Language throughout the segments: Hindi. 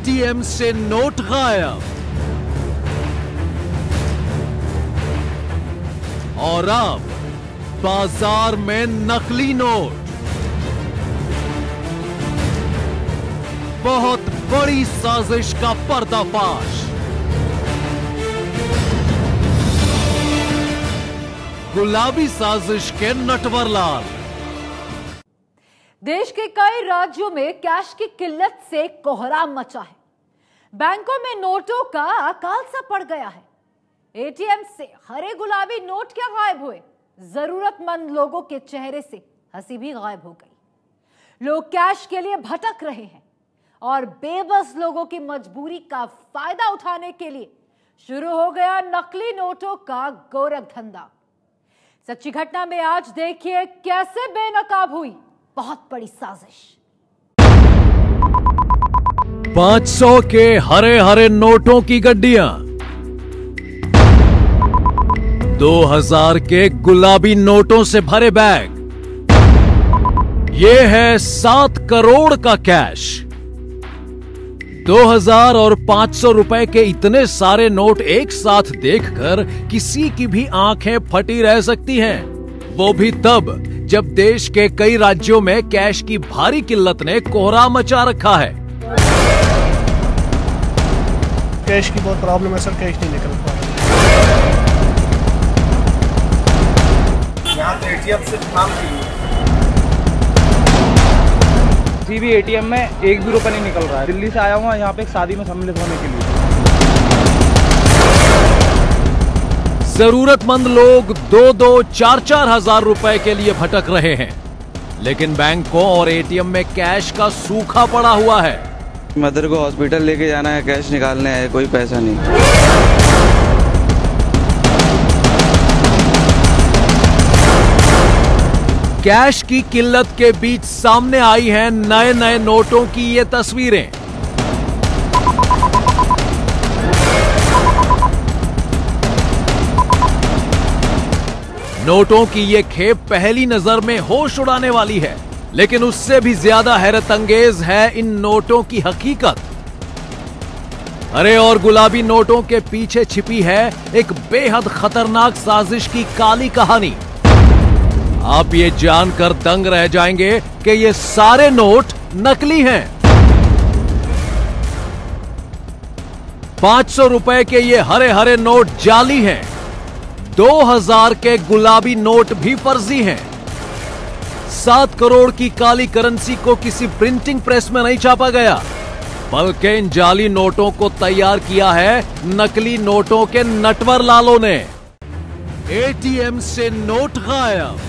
एटीएम से नोट गायब और अब बाजार में नकली नोट। बहुत बड़ी साजिश का पर्दाफाश। गुलाबी साजिश के नटवर लाल। देश के कई राज्यों में कैश की किल्लत से कोहराम मचा है। बैंकों में नोटों का अकाल सा पड़ गया है। एटीएम से हरे गुलाबी नोट क्या गायब हुए, जरूरतमंद लोगों के चेहरे से हंसी भी गायब हो गई। लोग कैश के लिए भटक रहे हैं और बेबस लोगों की मजबूरी का फायदा उठाने के लिए शुरू हो गया नकली नोटों का गोरख धंधा। सच्ची घटना में आज देखिए कैसे बेनकाब हुई बहुत बड़ी साजिश। 500 के हरे हरे नोटों की गड्डियां, 2000 के गुलाबी नोटों से भरे बैग। यह है 7 करोड़ का कैश। 2000 और 500 रुपए के इतने सारे नोट एक साथ देखकर किसी की भी आंखें फटी रह सकती हैं, वो भी तब जब देश के कई राज्यों में कैश की भारी किल्लत ने कोहराम मचा रखा है। कैश की बहुत प्रॉब्लम है सर, कैश नहीं निकल पा रहा। यहाँ तो एटीएम सिर्फ नाम के लिए। किसी भी एटीएम में एक भी रुपया नहीं निकल रहा है। दिल्ली से आया हूँ यहाँ पे एक शादी में सम्मिलित होने के लिए। जरूरतमंद लोग 2-2, 4-4 हजार रुपए के लिए भटक रहे हैं, लेकिन बैंकों और एटीएम में कैश का सूखा पड़ा हुआ है। मदर को हॉस्पिटल लेके जाना है, कैश निकालने है, कोई पैसा नहीं। कैश की किल्लत के बीच सामने आई हैं नए नए नोटों की ये तस्वीरें। नोटों की ये खेप पहली नजर में होश उड़ाने वाली है, लेकिन उससे भी ज्यादा हैरत अंगेज है इन नोटों की हकीकत। हरे और गुलाबी नोटों के पीछे छिपी है एक बेहद खतरनाक साजिश की काली कहानी। आप ये जानकर दंग रह जाएंगे कि ये सारे नोट नकली हैं। 500 रुपए के ये हरे हरे नोट जाली हैं। 2000 के गुलाबी नोट भी फर्जी हैं। 7 करोड़ की काली करेंसी को किसी प्रिंटिंग प्रेस में नहीं छापा गया, बल्कि इन जाली नोटों को तैयार किया है नकली नोटों के नटवर लालों ने। एटीएम से नोट गायब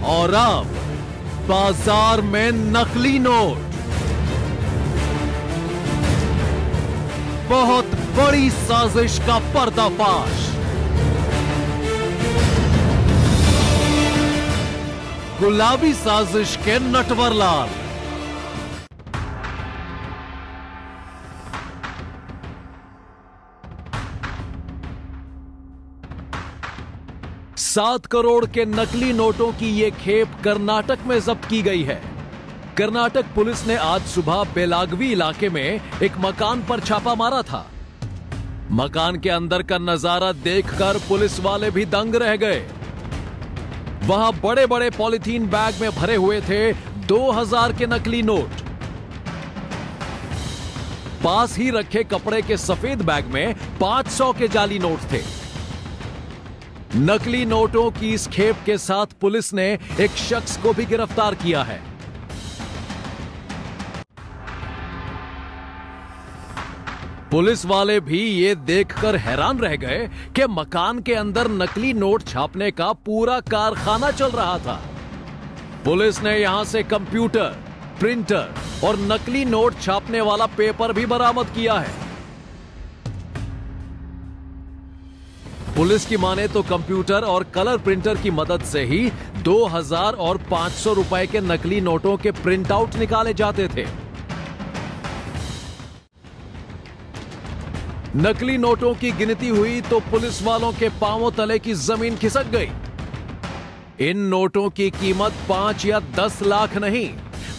और अब बाजार में नकली नोट। बहुत बड़ी साजिश का पर्दाफाश। गुलाबी साजिश के नटवर लाल। सात करोड़ के नकली नोटों की यह खेप कर्नाटक में जब्त की गई है। कर्नाटक पुलिस ने आज सुबह बेलागवी इलाके में एक मकान पर छापा मारा था। मकान के अंदर का नजारा देखकर पुलिस वाले भी दंग रह गए। वहां बड़े बड़े पॉलिथीन बैग में भरे हुए थे 2000 के नकली नोट। पास ही रखे कपड़े के सफेद बैग में 500 के जाली नोट थे। नकली नोटों की इस खेप के साथ पुलिस ने एक शख्स को भी गिरफ्तार किया है। पुलिस वाले भी ये देखकर हैरान रह गए कि मकान के अंदर नकली नोट छापने का पूरा कारखाना चल रहा था। पुलिस ने यहां से कंप्यूटर, प्रिंटर और नकली नोट छापने वाला पेपर भी बरामद किया है। पुलिस की माने तो कंप्यूटर और कलर प्रिंटर की मदद से ही 2000 और 500 रुपए के नकली नोटों के प्रिंट आउट निकाले जाते थे। नकली नोटों की गिनती हुई तो पुलिस वालों के पांवों तले की जमीन खिसक गई। इन नोटों की कीमत 5 या 10 लाख नहीं,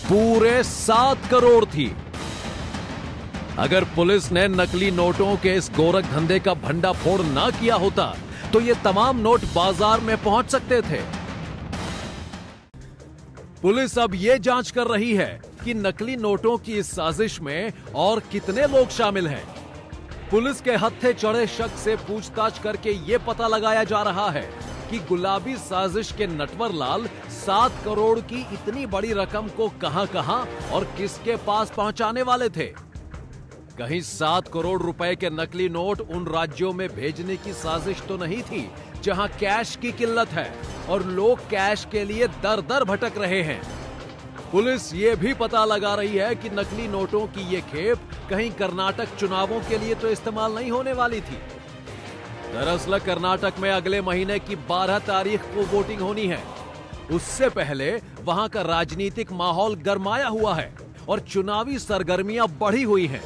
पूरे 7 करोड़ थी। अगर पुलिस ने नकली नोटों के इस गोरख धंधे का भंडाफोड़ ना किया होता तो ये तमाम नोट बाजार में पहुंच सकते थे। पुलिस अब ये जांच कर रही है कि नकली नोटों की इस साजिश में और कितने लोग शामिल हैं। पुलिस के हत्थे चढ़े शख्स से पूछताछ करके यह पता लगाया जा रहा है कि गुलाबी साजिश के नटवर लाल 7 करोड़ की इतनी बड़ी रकम को कहां-कहां और किसके पास पहुंचाने वाले थे। कहीं 7 करोड़ रुपए के नकली नोट उन राज्यों में भेजने की साजिश तो नहीं थी जहां कैश की किल्लत है और लोग कैश के लिए दर दर भटक रहे हैं। पुलिस ये भी पता लगा रही है कि नकली नोटों की ये खेप कहीं कर्नाटक चुनावों के लिए तो इस्तेमाल नहीं होने वाली थी। दरअसल कर्नाटक में अगले महीने की 12 तारीख को वोटिंग होनी है। उससे पहले वहां का राजनीतिक माहौल गरमाया हुआ है और चुनावी सरगर्मियां बढ़ी हुई हैं।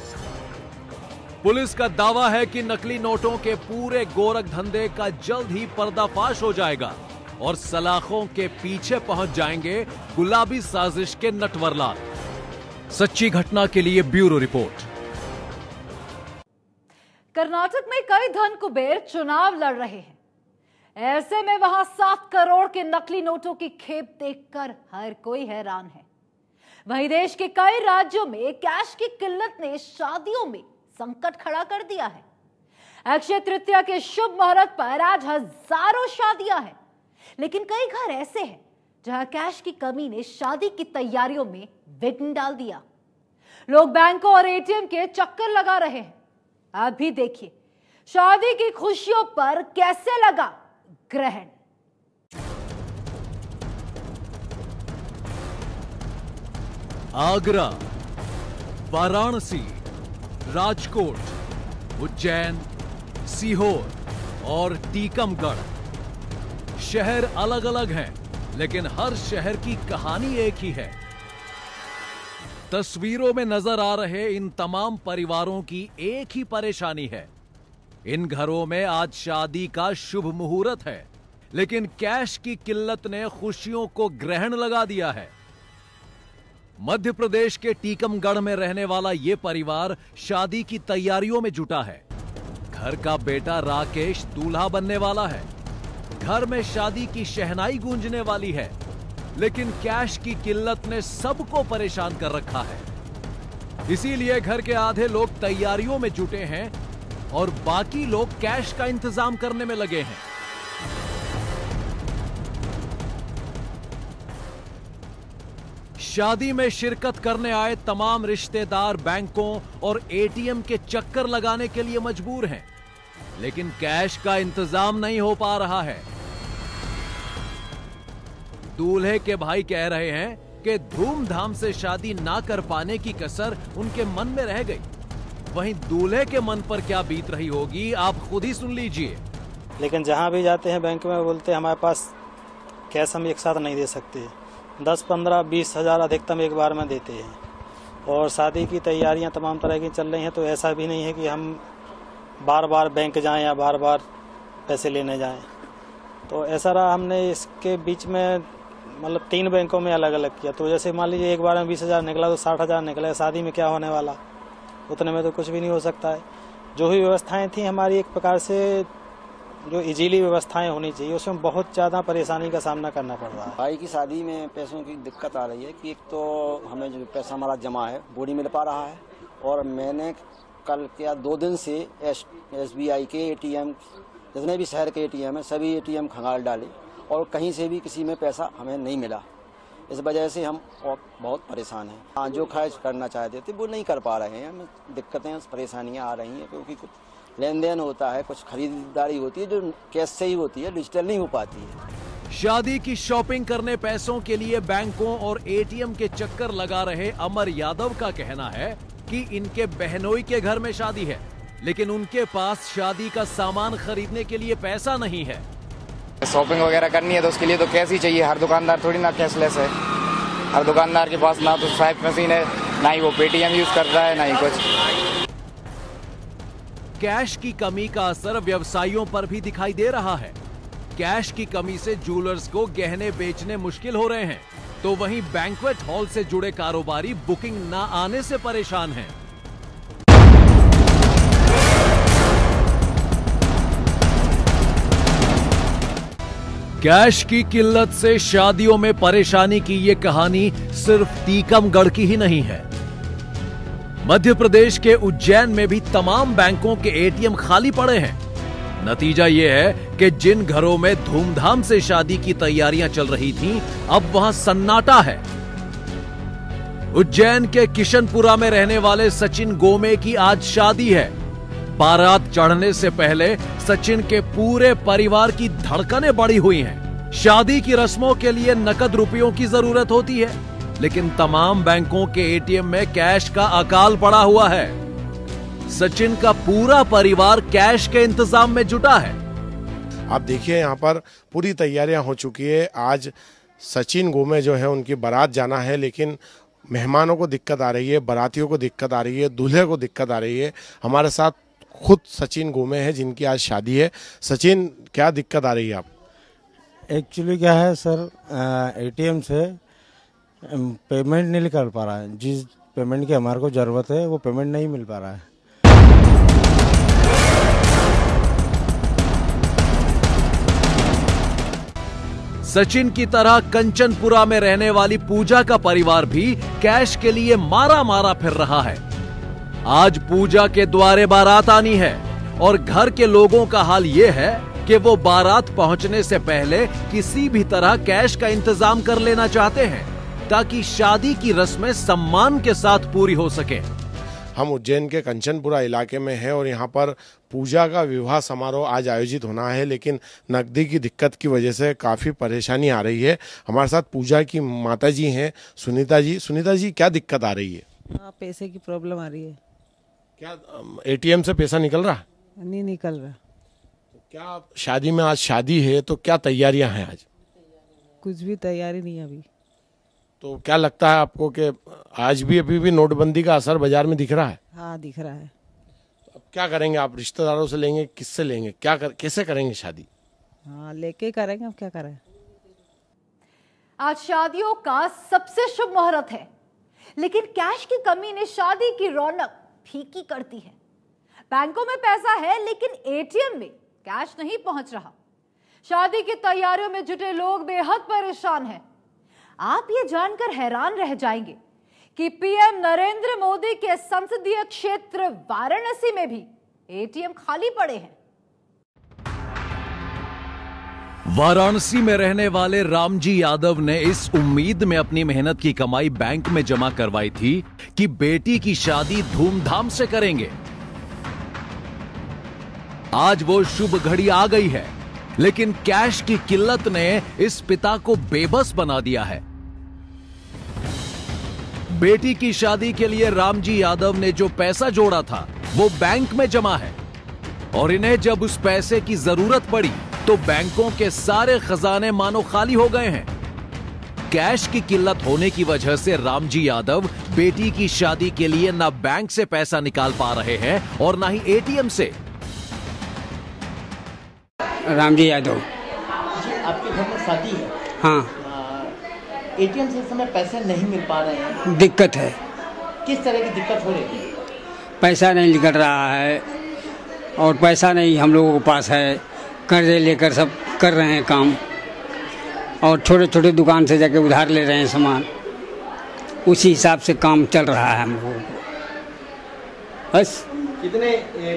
पुलिस का दावा है कि नकली नोटों के पूरे गोरख धंधे का जल्द ही पर्दाफाश हो जाएगा और सलाखों के पीछे पहुंच जाएंगे गुलाबी साजिश के नटवर लाल। सच्ची घटना के लिए ब्यूरो रिपोर्ट। कर्नाटक में कई धन कुबेर चुनाव लड़ रहे हैं। ऐसे में वहां 7 करोड़ के नकली नोटों की खेप देखकर हर कोई हैरान है। वहीं देश के कई राज्यों में कैश की किल्लत ने शादियों में संकट खड़ा कर दिया है। अक्षय तृतीया के शुभ मुहूर्त पर आज हजारों शादियां हैं, लेकिन कई घर ऐसे हैं जहां कैश की कमी ने शादी की तैयारियों में विघ्न डाल दिया। लोग बैंकों और एटीएम के चक्कर लगा रहे हैं। आप भी देखिए शादी की खुशियों पर कैसे लगा ग्रहण। आगरा, वाराणसी, राजकोट, उज्जैन, सीहोर और टीकमगढ़ शहर अलग अलग हैं, लेकिन हर शहर की कहानी एक ही है। तस्वीरों में नजर आ रहे इन तमाम परिवारों की एक ही परेशानी है। इन घरों में आज शादी का शुभ मुहूर्त है, लेकिन कैश की किल्लत ने खुशियों को ग्रहण लगा दिया है। मध्य प्रदेश के टीकमगढ़ में रहने वाला यह परिवार शादी की तैयारियों में जुटा है। घर का बेटा राकेश दूल्हा बनने वाला है। घर में शादी की शहनाई गूंजने वाली है, लेकिन कैश की किल्लत ने सबको परेशान कर रखा है। इसीलिए घर के आधे लोग तैयारियों में जुटे हैं और बाकी लोग कैश का इंतजाम करने में लगे हैं। शादी में शिरकत करने आए तमाम रिश्तेदार बैंकों और एटीएम के चक्कर लगाने के लिए मजबूर हैं, लेकिन कैश का इंतजाम नहीं हो पा रहा है। दूल्हे के भाई कह रहे हैं कि धूमधाम से शादी ना कर पाने की कसर उनके मन में रह गई। वहीं दूल्हे के मन पर क्या बीत रही होगी, आप खुद ही सुन लीजिए। लेकिन जहां भी जाते हैं बैंक में बोलते हैं हमारे पास कैश हम एक साथ नहीं दे सकते, 10, 15, 20 हजार अधिकतम एक बार में देते हैं। और शादी की तैयारियां तमाम तरह की चल रही हैं, तो ऐसा भी नहीं है कि हम बार बार बैंक जाएं या बार बार पैसे लेने जाएं। तो ऐसा रहा, हमने इसके बीच में मतलब 3 बैंकों में अलग अलग किया। तो जैसे मान लीजिए एक बार में 20 हजार निकला तो 60 हजार निकला। शादी में क्या होने वाला, उतने में तो कुछ भी नहीं हो सकता है। जो भी व्यवस्थाएं थी हमारी, एक प्रकार से जो इजीली व्यवस्थाएं होनी चाहिए, उसमें बहुत ज़्यादा परेशानी का सामना करना पड़ रहा है। भाई की शादी में पैसों की दिक्कत आ रही है कि एक तो हमें जो पैसा हमारा जमा है वो नहीं मिल पा रहा है, और मैंने कल क्या 2 दिन से SBI के ATM, जितने भी शहर के ATM है, सभी ATM खंगाल डाले और कहीं से भी किसी में पैसा हमें नहीं मिला। इस वजह से हम बहुत परेशान हैं। हाँ, जो खर्च करना चाहते थे वो नहीं कर पा रहे हैं। हमें दिक्कतें परेशानियाँ आ रही हैं, क्योंकि कुछ लेन देन होता है, कुछ खरीदारी होती है जो कैश से ही होती है, डिजिटल नहीं हो पाती है। शादी की शॉपिंग करने पैसों के लिए बैंकों और ATM के चक्कर लगा रहे अमर यादव का कहना है कि इनके बहनोई के घर में शादी है, लेकिन उनके पास शादी का सामान खरीदने के लिए पैसा नहीं है। शॉपिंग वगैरह करनी है तो उसके लिए तो कैश ही चाहिए। हर दुकानदार थोड़ी ना कैशलेस है। हर दुकानदार के पास ना तो स्वाइप मशीन है, ना ही वो पेटीएम यूज कर रहा है, ना ही कुछ। कैश की कमी का असर व्यवसायियों पर भी दिखाई दे रहा है। कैश की कमी से ज्वेलर्स को गहने बेचने मुश्किल हो रहे हैं। तो वहीं बैंक्वेट हॉल से जुड़े कारोबारी बुकिंग ना आने से परेशान हैं। कैश की किल्लत से शादियों में परेशानी की ये कहानी सिर्फ टीकमगढ़ की ही नहीं है। मध्य प्रदेश के उज्जैन में भी तमाम बैंकों के एटीएम खाली पड़े हैं। नतीजा यह है कि जिन घरों में धूमधाम से शादी की तैयारियां चल रही थीं, अब वहां सन्नाटा है। उज्जैन के किशनपुरा में रहने वाले सचिन गोमे की आज शादी है। बारात चढ़ने से पहले सचिन के पूरे परिवार की धड़कनें बढ़ी हुई हैं। शादी की रस्मों के लिए नकद रुपयों की जरूरत होती है, लेकिन तमाम बैंकों के एटीएम में कैश का अकाल पड़ा हुआ है। सचिन का पूरा परिवार कैश के इंतजाम में जुटा है। आप देखिए यहाँ पर पूरी तैयारियां हो चुकी है। आज सचिन गोमे जो है उनकी बारात जाना है, लेकिन मेहमानों को दिक्कत आ रही है, बारातियों को दिक्कत आ रही है, दूल्हे को दिक्कत आ रही है। हमारे साथ खुद सचिन गोमे है जिनकी आज शादी है। सचिन, क्या दिक्कत आ रही है आप? एक्चुअली क्या है सर, एटीएम से पेमेंट नहीं निकल पा रहा है। जिस पेमेंट की हमारे को ज़रूरत है वो पेमेंट नहीं मिल पा रहा है। सचिन की तरह कंचनपुरा में रहने वाली पूजा का परिवार भी कैश के लिए मारा मारा फिर रहा है। आज पूजा के द्वारे बारात आनी है और घर के लोगों का हाल यह है कि वो बारात पहुंचने से पहले किसी भी तरह कैश का इंतजाम कर लेना चाहते हैं, ताकि शादी की रस्में सम्मान के साथ पूरी हो सके। हम उज्जैन के कंचनपुरा इलाके में हैं और यहाँ पर पूजा का विवाह समारोह आज आयोजित होना है, लेकिन नकदी की दिक्कत की वजह से काफ़ी परेशानी आ रही है। हमारे साथ पूजा की माता जी हैं, सुनीता जी। सुनीता जी, क्या दिक्कत आ रही है? पैसे की प्रॉब्लम आ रही है। क्या एटीएम से पैसा निकल रहा है? नहीं निकल रहा। क्या शादी में, आज शादी है तो क्या तैयारियां हैं आज? कुछ भी तैयारी नहीं है अभी। तो क्या लगता है आपको कि आज भी अभी भी नोटबंदी का असर बाजार में दिख रहा है? हाँ दिख रहा है। अब क्या करेंगे आप? रिश्तेदारों से लेंगे, किससे लेंगे, कैसे करेंगे शादी? हाँ लेके करेंगे, अब क्या करें। आज शादियों का सबसे शुभ मुहूर्त है, लेकिन कैश की कमी ने शादी की रौनक फीकी करती है। बैंकों में पैसा है, लेकिन एटीएम में कैश नहीं पहुंच रहा। शादी की तैयारियों में जुटे लोग बेहद परेशान हैं। आप ये जानकर हैरान रह जाएंगे कि पीएम नरेंद्र मोदी के संसदीय क्षेत्र वाराणसी में भी एटीएम खाली पड़े हैं। वाराणसी में रहने वाले रामजी यादव ने इस उम्मीद में अपनी मेहनत की कमाई बैंक में जमा करवाई थी कि बेटी की शादी धूमधाम से करेंगे। आज वो शुभ घड़ी आ गई है, लेकिन कैश की किल्लत ने इस पिता को बेबस बना दिया है। बेटी की शादी के लिए रामजी यादव ने जो पैसा जोड़ा था वो बैंक में जमा है, और इन्हें जब उस पैसे की जरूरत पड़ी तो बैंकों के सारे खजाने मानो खाली हो गए हैं। कैश की किल्लत होने की वजह से रामजी यादव बेटी की शादी के लिए ना बैंक से पैसा निकाल पा रहे हैं और ना ही एटीएम से। रामजी यादव। आपके घर में शादी है? हाँ। एटीएम से इस समय पैसे नहीं मिल पा रहे हैं। दिक्कत है। किस तरह की दिक्कत हो रही है? पैसा नहीं निकल रहा है, और पैसा नहीं हम लोगों के पास है। कर्जे लेकर सब कर रहे हैं काम, और छोटे छोटे दुकान से जाके उधार ले रहे हैं सामान। उसी हिसाब से काम चल रहा है हम लोगों को। बस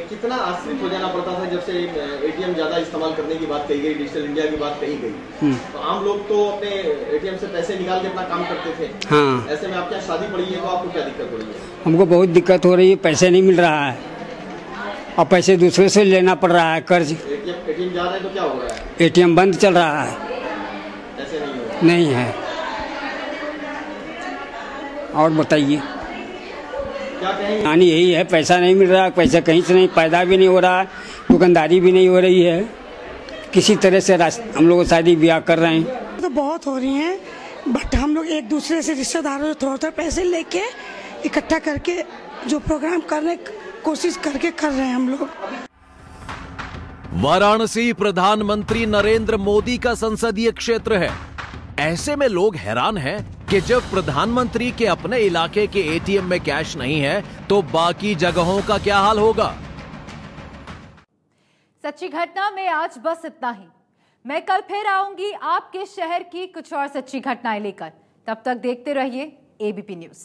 कितना आश्रित हो जाना पड़ता था जब से एटीएम ज्यादा इस्तेमाल करने की बात कही गई, डिजिटल इंडिया की बात कही गई। तो आम लोग तो अपने एटीएम से पैसे निकाल के अपना काम करते थे। हाँ। ऐसे में आपके यहाँ शादी पड़ी है तो आपको क्या दिक्कत हो रही है? हमको बहुत दिक्कत हो रही है, पैसे नहीं मिल रहा है और पैसे दूसरे से लेना पड़ रहा है कर्ज। एटीएम जा रहे हैं तो क्या हो रहा है? एटीएम बंद चल रहा है। ऐसे नहीं हो रहा? नहीं है। और बताइए क्या कहेंगे? कहानी यही है, पैसा नहीं मिल रहा, पैसा कहीं से नहीं, पैदा भी नहीं हो रहा, दुकानदारी भी नहीं हो रही है। किसी तरह से हम लोग शादी ब्याह कर रहे हैं। तो बहुत हो रही हैं, बट हम लोग एक दूसरे से रिश्तेदारों से थोड़ा पैसे लेके इकट्ठा करके जो प्रोग्राम करने कोशिश करके कर रहे हैं हम लोग। वाराणसी प्रधानमंत्री नरेंद्र मोदी का संसदीय क्षेत्र है। ऐसे में लोग हैरान हैं कि जब प्रधानमंत्री के अपने इलाके के एटीएम में कैश नहीं है तो बाकी जगहों का क्या हाल होगा। सच्ची घटना में आज बस इतना ही। मैं कल फिर आऊंगी आपके शहर की कुछ और सच्ची घटनाएं लेकर। तब तक देखते रहिए एबीपी न्यूज।